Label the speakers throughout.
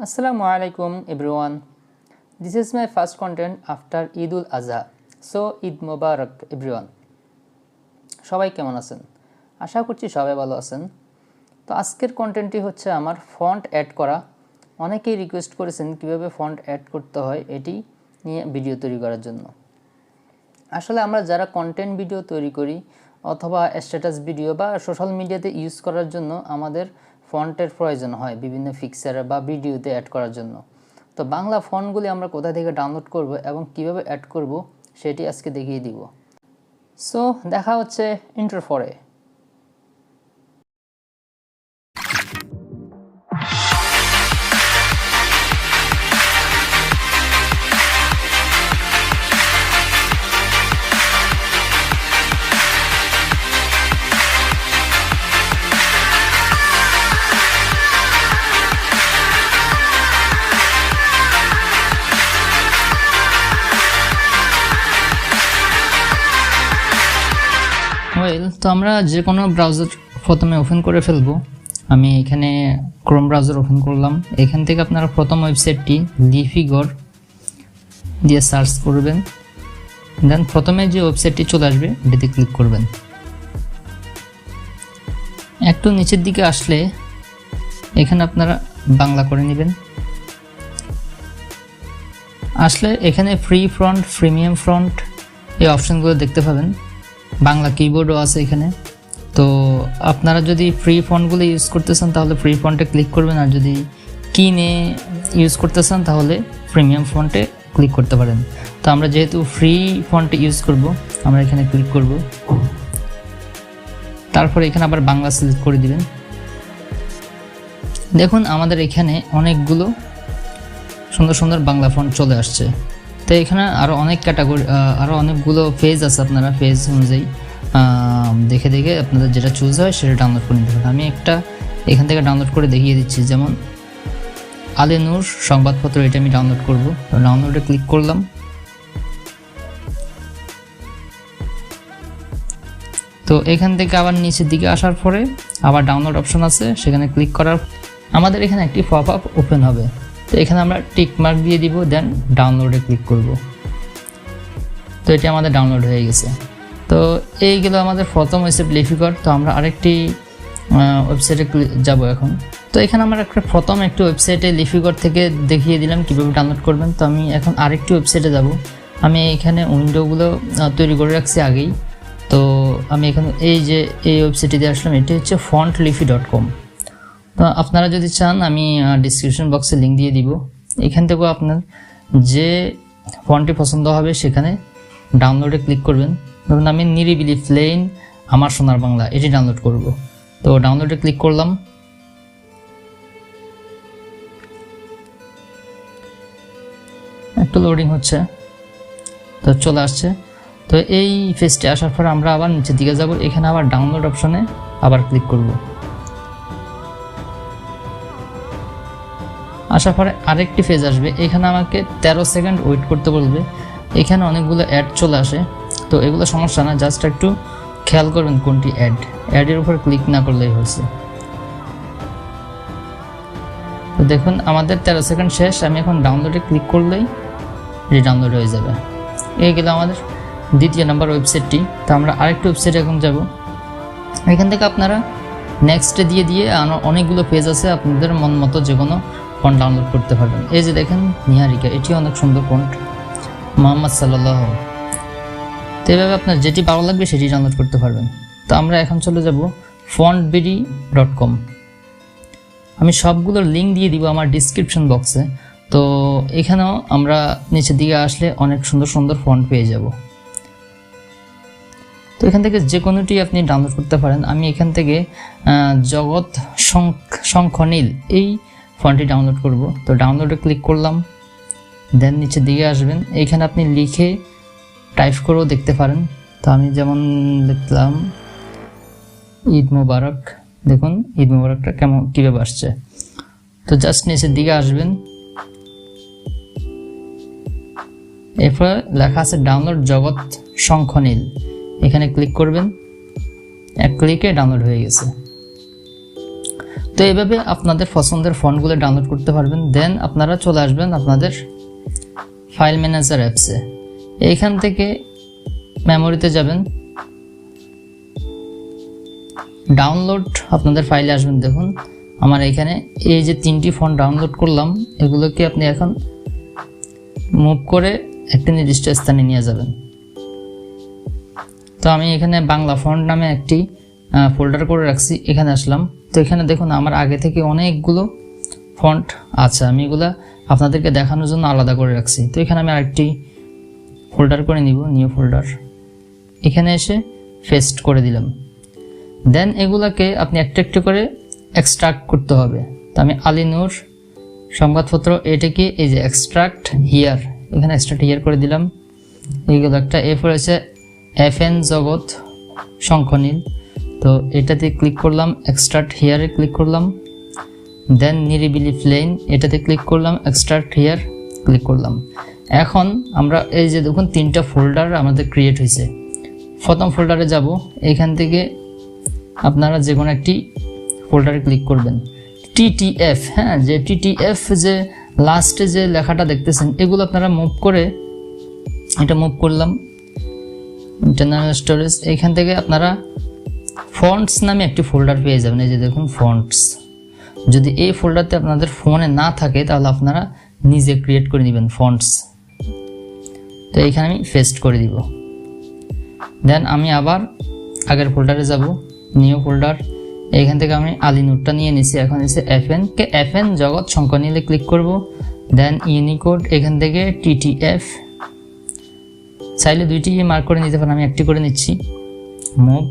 Speaker 1: Assalamu alaikum everyone. This is my first content after Eid ul Adha. So Eid Mubarak everyone. সবাই কেমন আছেন? আশা করছি সবাই ভালো আছেন। তো আজকের কন্টেন্টটি হচ্ছে আমার ফন্ট অ্যাড করা। অনেকেই রিকোয়েস্ট করেছেন কিভাবে ফন্ট অ্যাড করতে হয় এটি নিয়ে ভিডিও তৈরি করার জন্য। আসলে আমরা যারা কন্টেন্ট ভিডিও তৈরি করি অথবা স্ট্যাটাস ভিডিও বা সোশ্যাল মিডিয়াতে ইউজ করার জন্য আমাদের ফন্টের প্রয়োজন হয় বিভিন্ন পিকচারে বা ভিডিওতে অ্যাড করার জন্য। তো বাংলা ফন্টগুলি আমরা কোথা থেকে ডাউনলোড করব এবং কিভাবে অ্যাড করব সেটি আজকে দেখিয়ে দিব। সো দেখা হচ্ছে ইন্ট্রো পরে। তো আমরা যে কোনো ব্রাউজার প্রথমে ওপেন করে ফেলবো। আমি এখানে ক্রোম ব্রাউজার ওপেন করলাম। এখান থেকে আপনারা প্রথম ওয়েবসাইটটি লিফিগর দিয়ে সার্চ করবেন। দেন প্রথমে যে ওয়েবসাইটটি চলে আসবে এটিতে ক্লিক করবেন। একটু নিচের দিকে আসলে এখানে আপনারা বাংলা করে নেবেন। আসলে এখানে ফ্রি ফন্ট, প্রিমিয়াম ফন্ট এই অপশনগুলো দেখতে পাবেন। বাংলা কিবোর্ডও আছে এখানে। তো আপনারা যদি ফ্রি ফন্টগুলো ইউজ করতে চান তাহলে ফ্রি ফন্টে ক্লিক করবেন, আর যদি কিনে ইউজ করতে চান তাহলে প্রিমিয়াম ফন্টে ক্লিক করতে পারেন। তো আমরা যেহেতু ফ্রি ফন্টে ইউজ করব আমরা এখানে ক্লিক করব। তারপরে এখানে আবার বাংলা সিলেক্ট করে দিবেন। দেখুন আমাদের এখানে অনেকগুলো সুন্দর সুন্দর বাংলা ফন্ট চলে আসছে। তো এখানে আরও অনেক ক্যাটাগরি, আরও অনেকগুলো পেজ আছে। আপনারা পেজ অনুযায়ী দেখে দেখে আপনাদের যেটা চুজ হয় সেটা ডাউনলোড করে নিতে পারেন। আমি একটা এখান থেকে ডাউনলোড করে দেখিয়ে দিচ্ছি। যেমন আলে নূর সংবাদপত্র, এটা আমি ডাউনলোড করব। ডাউনলোডে ক্লিক করলাম। তো এখান থেকে আবার নিচের দিকে আসার পরে আবার ডাউনলোড অপশন আছে, সেখানে ক্লিক করার আমাদের এখানে একটি পপ আপ ওপেন হবে। তো এখানে আমরা টিক মার্ক দিয়ে দিব, দেন ডাউনলোডে ক্লিক করব। তো এটা আমাদের ডাউনলোড হয়ে গেছে। তো এইগুলো আমাদের প্রথম ওয়েবসাইট লিফিগর। তো আমরা আরেকটি ওয়েবসাইটে যাব এখন। তো এখানে আমরা প্রথম একটি ওয়েবসাইটে লিফিগর থেকে দেখিয়ে দিলাম কীভাবে ডাউনলোড করবেন। তো আমি এখন আরেকটি ওয়েবসাইটে যাব। আমি এখানে উইন্ডোগুলো তৈরি করে রাখছি আগেই। তো আমি এখন এই ওয়েবসাইটে আসলাম। এটি হচ্ছে fontlifi.com। তো আপনারা যদি চান আমি ডিসক্রিপশন বক্সে লিঙ্ক দিয়ে দিব। এখান থেকেও আপনার যে ফন্টটি পছন্দ হবে সেখানে ডাউনলোডে ক্লিক করবেন। ধরুন আমি নিরিবিলি প্লেন আমার সোনার বাংলা এটি ডাউনলোড করব। তো ডাউনলোডে ক্লিক করলাম। একটু লোডিং হচ্ছে, তো চলে আসছে। তো এই পেজটি আসার পর আমরা আবার নিচের দিকে যাব। এখানে আবার ডাউনলোড অপশনে আবার ক্লিক করব। আসার পরে আরেকটি পেজ আসবে। এখানে আমাকে 13 সেকেন্ড ওয়েট করতে বলবে। এখানে অনেকগুলো অ্যাড চলে আসে। তো এগুলো সমস্যা না, জাস্ট একটু খেয়াল করবেন কোনটি অ্যাডের উপর ক্লিক না করলেই হয়েছে। তো দেখুন আমাদের 13 সেকেন্ড শেষ। আমি এখন ডাউনলোডে ক্লিক করলেই এটি ডাউনলোড হয়ে যাবে। এই গেল আমাদের দ্বিতীয় নাম্বার ওয়েবসাইটটি। তো আমরা আরেকটি ওয়েবসাইটে এখন যাব। এখান থেকে আপনারা নেক্সটে দিয়ে অনেকগুলো পেজ আছে, আপনাদের মন মতো যে কোনো ফন্ট ডাউনলোড করতে পারবেন। এই যে দেখেন নিহারিকা, এটি অনেক সুন্দর ফন্ট, মোহাম্মদ সাল্লাল্লাহু। তো এইভাবে আপনার যেটি ভালো লাগবে সেটি ডাউনলোড করতে পারবেন। তো আমরা এখন চলে যাব fontbd.com। আমি সবগুলোর লিঙ্ক দিয়ে দিব আমার ডিসক্রিপশন বক্সে। তো এখানেও আমরা নিচের দিকে আসলে অনেক সুন্দর সুন্দর ফন্ট পেয়ে যাব। তো এখান থেকে যে কোনোটি আপনি ডাউনলোড করতে পারেন। আমি এখান থেকে জগৎ শঙ্খনীল এই ফন্টটি ডাউনলোড করব। তো ডাউনলোডে ক্লিক করলাম, দেন নিচের দিকে আসবেন। এইখানে আপনি লিখে টাইপ করেও দেখতে পারেন। তো আমি যেমন লিখলাম ঈদ মোবারক। দেখুন ঈদ মোবারকটা কীভাবে আসছে। তো জাস্ট নিচের দিকে আসবেন। এরপরে লেখা আছে ডাউনলোড জগৎ শঙ্খনীল, এখানে ক্লিক করবেন। এক ক্লিকে ডাউনলোড হয়ে গেছে। তো এইভাবে আপনাদের পছন্দের ফন্টগুলো ডাউনলোড করতে পারবেন। দেন আপনারা চলে আসবেন আপনাদের ফাইল ম্যানেজার অ্যাপসে। এইখান থেকে মেমোরিতে যাবেন, ডাউনলোড আপনাদের ফাইলে আসবেন। দেখুন আমার এখানে এই যে 3টি ফন্ট ডাউনলোড করলাম, এগুলোকে আপনি এখন মুভ করে একটা নির্দিষ্ট স্থানে নিয়ে যাবেন। তো আমি এখানে বাংলা ফন্ট নামে একটি ফোল্ডার করে রাখছি, এখানে আসলাম। তো এখানে দেখুন আমার আগে থেকে অনেকগুলো ফন্ট আছে, আমি এগুলা আপনাদেরকে দেখানোর জন্য আলাদা করে রাখছি। তো এখানে আমি আরেকটি ফোল্ডার করে নিব, নিউ ফোল্ডার, এখানে এসে পেস্ট করে দিলাম। দেন এগুলাকে আপনি একটা একটা করে এক্সট্রাক্ট করতে হবে। তো আমি আলিনুর সংবাদপত্র এটাকে এই যে এক্সট্রাক্ট হিয়ার, এখানে এক্সট্রাক্ট হিয়ার করে দিলাম। এইগুলো একটা এরপর আছে FN জগৎ শঙ্খনীল, তো এটাতে ক্লিক করলাম, এক্সট্রাক্ট হিয়ারে ক্লিক করলাম। দেন নিরিবিলি প্লেন, এটাতে ক্লিক করলাম, এক্সট্রাক্ট হিয়ার ক্লিক করলাম। এখন আমরা এই যে দেখুন 3টা ফোল্ডার আমাদের ক্রিয়েট হয়েছে। প্রথম ফোল্ডারে যাব, এখান থেকে আপনারা যে কোনো একটি ফোল্ডারে ক্লিক করবেন। TTF, হ্যাঁ, যে TTF যে লাস্টে যে লেখাটা দেখতেছেন, এগুলো আপনারা মুভ করে, এটা মুভ করলাম ইন্টারনাল স্টোরেজ। এখান থেকে আপনারা ফন্টস নামে একটি ফোল্ডার পেয়ে যাবেন। এই যে দেখুন ফন্টস, যদি এই ফোল্ডারতে আপনাদের ফোনে না থাকে তাহলে আপনারা নিজে ক্রিয়েট করে নেবেন ফন্টস। তো এইখানে আমি পেস্ট করে দিব। দেন আমি আবার আগের ফোল্ডারে যাব, নিউ ফোল্ডার, এইখান থেকে আমি আলিনুরটা নিয়ে নিছি। এখন এসে FN জগৎ শঙ্খনীলে ক্লিক করব। দেন ইউনিকোড, এখান থেকে TTF, চাইলে 2টি মার্ক করে নিতে পারেন, আমি একটি করে নিচ্ছি। মুভ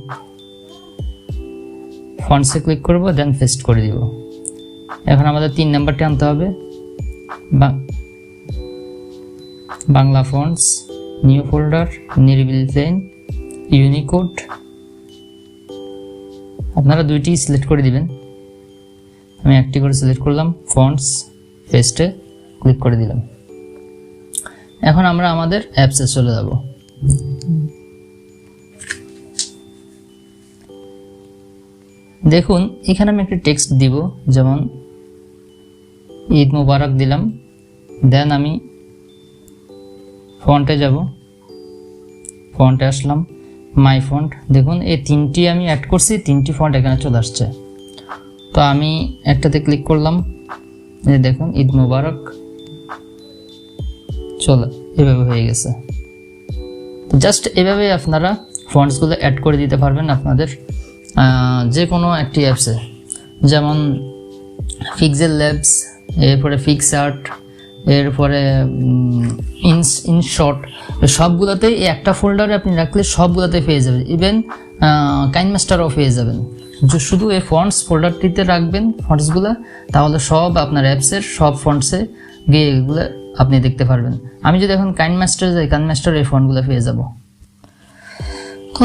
Speaker 1: ফন্টসে ক্লিক করব, দেন পেস্ট করে দিব। এখন আমাদের 3 নাম্বারটি আনতে হবে, বাংলা ফন্টস, নিউ ফোল্ডার, নিরিবিলি প্লেন, ইউনিকোড। আপনারা 2টি সিলেক্ট করে দিবেন, আমি একটি করে সিলেক্ট করলাম, ফন্টস, পেস্টে ক্লিক করে দিলাম। এখন আমরা আমাদের অ্যাপসে চলে যাব। দেখুন এখানে আমি একটা টেক্সট দিব, যেমন ঈদ মুবারক দিলাম। দেন আমি ফন্টে যাব, ফন্টে আসলাম, মাই ফন্ট। দেখুন এই 3টি আমি অ্যাড করছি, 3টি ফন্ট এখানে চলে আসছে। তো আমি একটাতে ক্লিক করলাম, এই দেখুন ঈদ মুবারক, চলো এভাবে হয়ে গেছে। জাস্ট এভাবে আপনারা ফন্টসগুলো অ্যাড করে দিতে পারবেন আপনাদের যে কোনো একটি অ্যাপসে, যেমন Pixellab, এরপরে পিক্সআর্ট, এরপরে ইনশট, সবগুলোতেই একটা ফোল্ডারে আপনি রাখলে সবগুলোতে পেয়ে যাবেন। ইভেন কাইনমাস্টারও পেয়ে যাবেন। শুধু এই ফন্টস ফোল্ডারটিতে রাখবেন ফন্টসগুলো, তাহলে সব আপনার অ্যাপসের সব ফন্টসে গিয়ে এগুলো আপনি দেখতে পারবেন। আমি যদি এখন কাইনমাস্টার যাই, কাইনমাস্টার এই ফন্টগুলো পেয়ে যাব।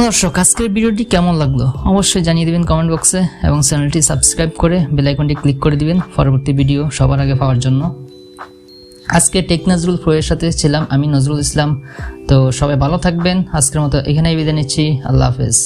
Speaker 1: দর্শক, আজকের ভিডিওটি কেমন লাগলো অবশ্যই জানিয়ে দিবেন কমেন্ট বক্সে, এবং চ্যানেলটি সাবস্ক্রাইব করে বেল আইকনটি ক্লিক করে দিবেন পরবর্তী ভিডিও সবার আগে পাওয়ার জন্য। আজকে টেক নাজরুল প্রো এর সাথে ছিলাম আমি নজরুল ইসলাম। তো সবাই ভালো থাকবেন, আজকের মতো এখানেই বিদায় নিচ্ছি, আল্লাহ হাফেজ।